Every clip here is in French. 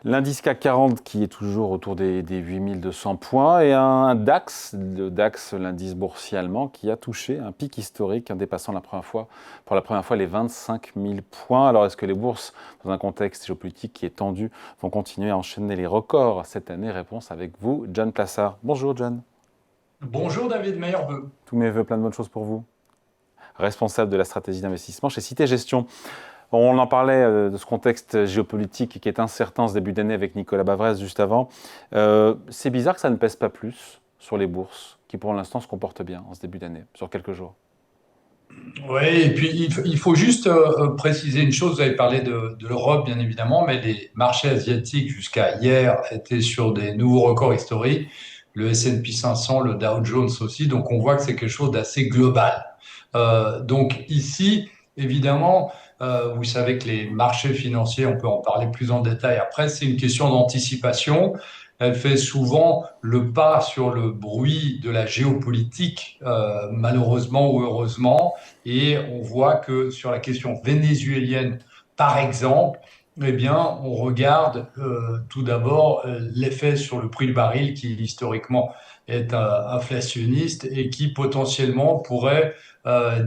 L'indice CAC 40 qui est toujours autour des 8200 points et un DAX, le DAX, l'indice boursier allemand, qui a touché un pic historique en dépassant pour la première fois les 25 000 points. Alors est-ce que les bourses, dans un contexte géopolitique qui est tendu, vont continuer à enchaîner les records cette année? Réponse avec vous, John Plassard. Bonjour John. Bonjour David, meilleurs vœux. Tous mes vœux, plein de bonnes choses pour vous. Responsable de la stratégie d'investissement chez Cité Gestion. On en parlait de ce contexte géopolitique qui est incertain ce début d'année avec Nicolas Bavrez juste avant. C'est bizarre que ça ne pèse pas plus sur les bourses, qui pour l'instant se comportent bien en ce début d'année, sur quelques jours. Oui, et puis il faut juste préciser une chose, vous avez parlé de l'Europe bien évidemment, mais les marchés asiatiques jusqu'à hier étaient sur des nouveaux records historiques, le S&P 500, le Dow Jones aussi, donc on voit que c'est quelque chose d'assez global. Donc ici, évidemment, vous savez que les marchés financiers, on peut en parler plus en détail après, c'est une question d'anticipation. Elle fait souvent le pas sur le bruit de la géopolitique, malheureusement ou heureusement, et on voit que sur la question vénézuélienne, par exemple, eh bien, on regarde tout d'abord l'effet sur le prix du baril qui historiquement est inflationniste et qui potentiellement pourrait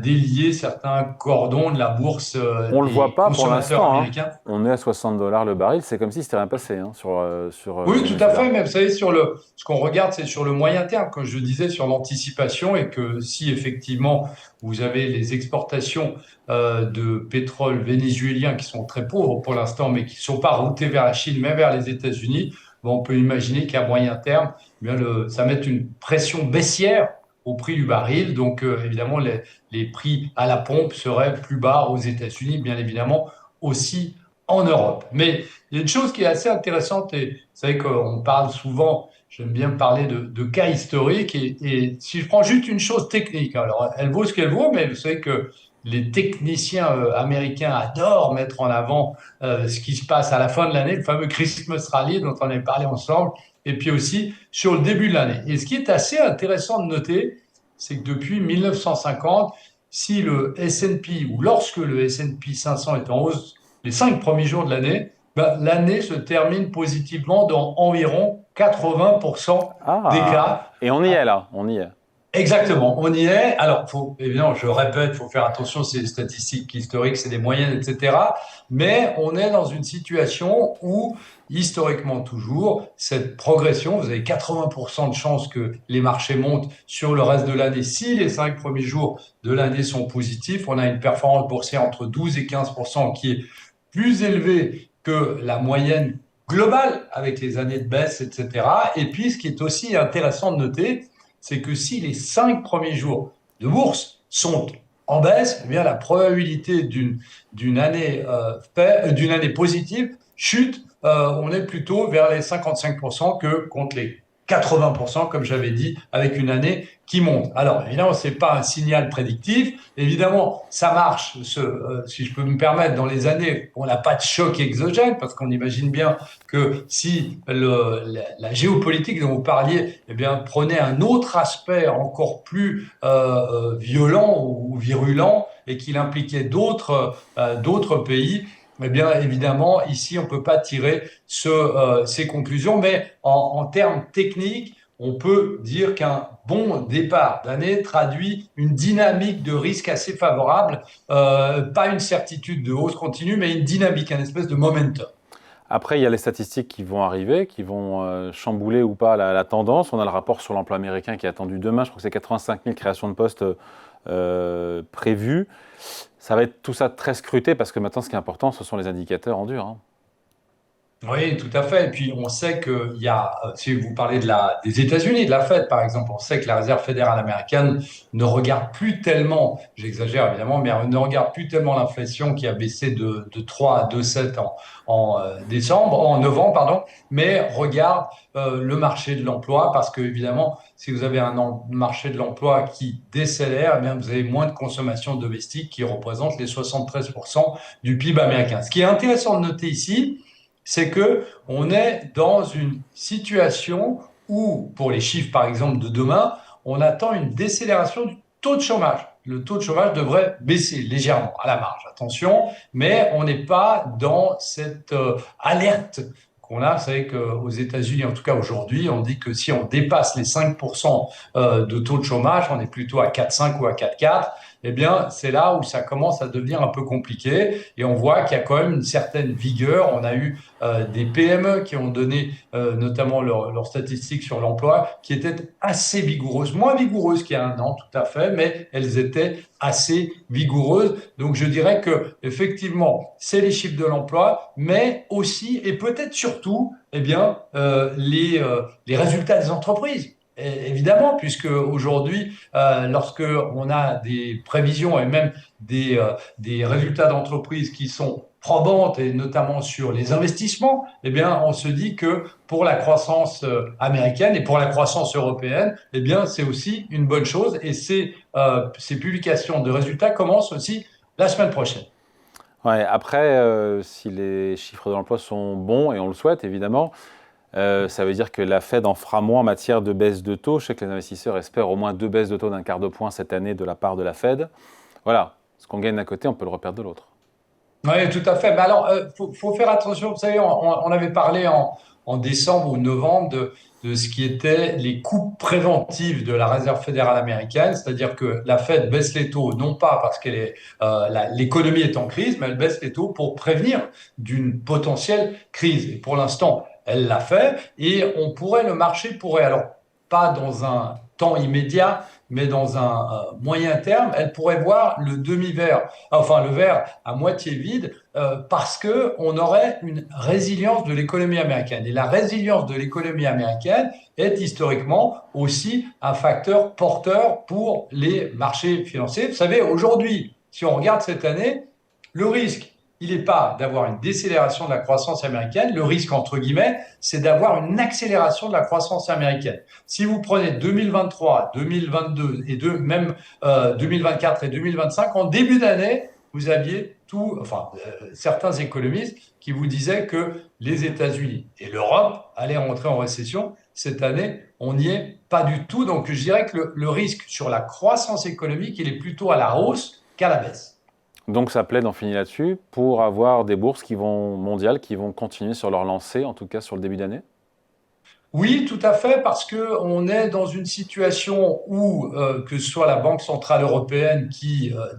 délier certains cordons de la bourse On ne le voit des pas pour consommateurs l'instant, hein. américains. On est à 60 dollars le baril, c'est comme si c'était rien passé hein, sur le Oui, tout à Venezuela. fait. Mais vous savez, ce qu'on regarde, c'est sur le moyen terme, comme je disais, sur l'anticipation, et que si effectivement vous avez les exportations de pétrole vénézuélien qui sont très pauvres pour l'instant, mais qui ne sont pas routées vers la Chine, mais vers les États-Unis, bon, on peut imaginer qu'à moyen terme, eh bien, ça met une pression baissière au prix du baril. Donc, évidemment, les prix à la pompe seraient plus bas aux États-Unis, bien évidemment, aussi en Europe. Mais il y a une chose qui est assez intéressante, et vous savez qu'on parle souvent, j'aime bien parler de cas historiques, et si je prends juste une chose technique, alors elle vaut ce qu'elle vaut, mais vous savez que les techniciens américains adorent mettre en avant ce qui se passe à la fin de l'année, le fameux Christmas Rally dont on avait parlé ensemble, et puis aussi sur le début de l'année. Et ce qui est assez intéressant de noter, c'est que depuis 1950, si le S&P ou lorsque le S&P 500 est en hausse les 5 premiers jours de l'année, ben, l'année se termine positivement dans environ 80% des Ah, cas. et on y est là, on y est. Exactement, on y est. Alors, évidemment, je répète, il faut faire attention, c'est des statistiques historiques, c'est des moyennes, etc. Mais on est dans une situation où, historiquement toujours, cette progression, vous avez 80% de chances que les marchés montent sur le reste de l'année. Si les 5 premiers jours de l'année sont positifs, on a une performance boursière entre 12 et 15% qui est plus élevée que la moyenne globale avec les années de baisse, etc. Et puis, ce qui est aussi intéressant de noter, c'est que si les 5 premiers jours de bourse sont en baisse, eh bien la probabilité d'une année positive chute. On est plutôt vers les 55% que contre les 80%, comme j'avais dit, avec une année qui monte. Alors, évidemment, ce n'est pas un signal prédictif. Évidemment, ça marche, si je peux me permettre, dans les années où on n'a pas de choc exogène, parce qu'on imagine bien que si la géopolitique dont vous parliez eh bien, prenait un autre aspect encore plus violent ou virulent et qu'il impliquait d'autres pays, eh bien, évidemment, ici, on ne peut pas tirer ces conclusions, mais en termes techniques, on peut dire qu'un bon départ d'année traduit une dynamique de risque assez favorable, pas une certitude de hausse continue, mais une dynamique, une espèce de momentum. Après, il y a les statistiques qui vont arriver, qui vont chambouler ou pas la tendance. On a le rapport sur l'emploi américain qui est attendu demain. Je crois que c'est 85 000 créations de postes prévues. Ça va être tout ça très scruté parce que maintenant, ce qui est important, ce sont les indicateurs en dur, hein. Oui, tout à fait. Et puis, on sait qu'il y a, si vous parlez des États-Unis, de la Fed, par exemple, on sait que la Réserve fédérale américaine ne regarde plus tellement, j'exagère évidemment, mais elle ne regarde plus tellement l'inflation qui a baissé de 3 à 2,7 en novembre, pardon, mais regarde le marché de l'emploi parce que, évidemment, si vous avez un marché de l'emploi qui décélère, eh bien, vous avez moins de consommation domestique qui représente les 73% du PIB américain. Ce qui est intéressant de noter ici, c'est que on est dans une situation où, pour les chiffres par exemple de demain, on attend une décélération du taux de chômage. Le taux de chômage devrait baisser légèrement à la marge, attention, mais on n'est pas dans cette alerte qu'on a. Vous savez qu'aux États-Unis, en tout cas aujourd'hui, on dit que si on dépasse les 5% de taux de chômage, on est plutôt à 4,5 ou à 4,4. Eh bien, c'est là où ça commence à devenir un peu compliqué et on voit qu'il y a quand même une certaine vigueur. On a eu des PME qui ont donné notamment leurs statistiques sur l'emploi qui étaient assez vigoureuses, moins vigoureuses qu'il y a un an tout à fait, mais elles étaient assez vigoureuses. Donc je dirais que effectivement, c'est les chiffres de l'emploi, mais aussi et peut-être surtout, eh bien, les résultats des entreprises. Et évidemment, puisque aujourd'hui, lorsque on a des prévisions et même des résultats d'entreprise qui sont probantes et notamment sur les investissements, eh bien, on se dit que pour la croissance américaine et pour la croissance européenne, eh bien, c'est aussi une bonne chose. Et ces publications de résultats commencent aussi la semaine prochaine. Ouais, après, si les chiffres de l'emploi sont bons, et on le souhaite évidemment, ça veut dire que la Fed en fera moins en matière de baisse de taux. Je sais que les investisseurs espèrent au moins 2 baisses de taux d'un quart de point cette année de la part de la Fed. Voilà, ce qu'on gagne d'un côté, on peut le reperdre de l'autre. Oui, tout à fait. Mais alors, faut faire attention. Vous savez, on avait parlé en décembre ou novembre de ce qui était les coupes préventives de la Réserve fédérale américaine, c'est-à-dire que la Fed baisse les taux, non pas parce l'économie est en crise, mais elle baisse les taux pour prévenir d'une potentielle crise. Et pour l'instant, elle l'a fait, et le marché pourrait, alors pas dans un temps immédiat, mais dans un moyen terme, elle pourrait voir le demi-verre, enfin le verre à moitié vide, parce que on aurait une résilience de l'économie américaine. Et la résilience de l'économie américaine est historiquement aussi un facteur porteur pour les marchés financiers. Vous savez, aujourd'hui, si on regarde cette année, le risque, il n'est pas d'avoir une décélération de la croissance américaine. Le risque, entre guillemets, c'est d'avoir une accélération de la croissance américaine. Si vous prenez 2023, 2022 et même 2024 et 2025, en début d'année, vous aviez certains économistes qui vous disaient que les États-Unis et l'Europe allaient rentrer en récession. Cette année, on n'y est pas du tout. Donc, je dirais que le risque sur la croissance économique, il est plutôt à la hausse qu'à la baisse. Donc ça plaide, on finit là-dessus, pour avoir des bourses mondiales qui vont continuer sur leur lancée, en tout cas sur le début d'année. Oui, tout à fait, parce que on est dans une situation où, que ce soit la Banque centrale européenne,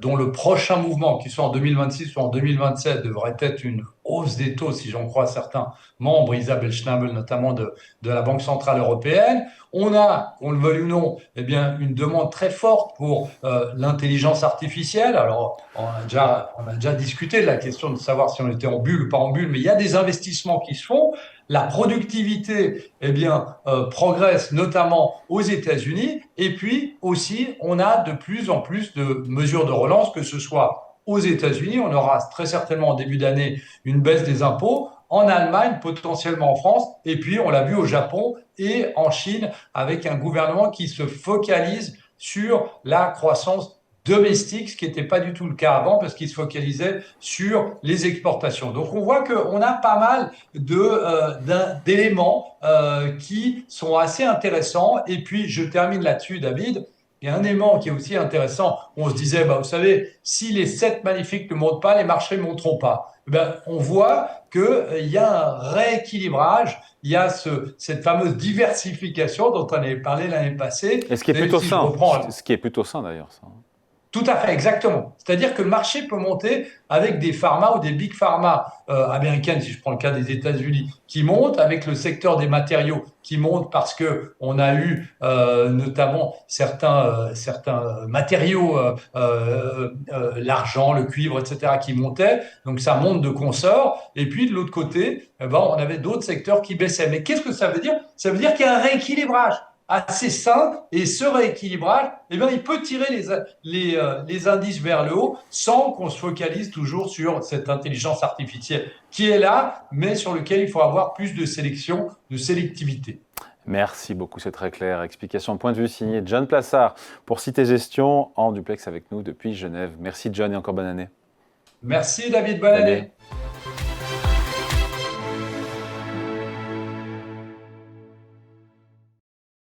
dont le prochain mouvement, qu'il soit en 2026 ou en 2027, devrait être une hausse des taux, si j'en crois certains membres, Isabelle Schnabel notamment de la Banque centrale européenne. On a, qu'on le veuille ou non, eh bien, une demande très forte pour l'intelligence artificielle. Alors, on a déjà discuté de la question de savoir si on était en bulle ou pas en bulle, mais il y a des investissements qui se font. La productivité, eh bien, progresse notamment aux États-Unis. Et puis aussi, on a de plus en plus de mesures de relance, que ce soit aux États-Unis, on aura très certainement en début d'année une baisse des impôts, en Allemagne, potentiellement en France, et puis on l'a vu au Japon et en Chine, avec un gouvernement qui se focalise sur la croissance domestique, ce qui n'était pas du tout le cas avant, parce qu'il se focalisait sur les exportations. Donc on voit qu'on a pas mal d'éléments qui sont assez intéressants. Et puis je termine là-dessus, David. Il y a un élément qui est aussi intéressant. On se disait, vous savez, si les 7 magnifiques ne montent pas, les marchés ne monteront pas. On voit qu'il y a un rééquilibrage, il y a cette fameuse diversification dont on avait parlé l'année passée. Et ce qui est plutôt sain, ce qui est plutôt sain d'ailleurs. Ça. Tout à fait, exactement. C'est-à-dire que le marché peut monter avec des pharma ou des big pharma américaines, si je prends le cas des États-Unis, qui montent, avec le secteur des matériaux qui monte parce que on a eu notamment certains matériaux, l'argent, le cuivre, etc., qui montaient. Donc ça monte de consort. Et puis de l'autre côté, on avait d'autres secteurs qui baissaient. Mais qu'est-ce que ça veut dire? Ça veut dire qu'il y a un rééquilibrage assez sain, et ce rééquilibrage, il peut tirer les indices vers le haut sans qu'on se focalise toujours sur cette intelligence artificielle qui est là, mais sur lequel il faut avoir plus de sélection, de sélectivité. Merci beaucoup, c'est très clair. Explication point de vue signé John Plassard pour Cité Gestion en duplex avec nous depuis Genève. Merci John et encore bonne année. Merci David, bonne année.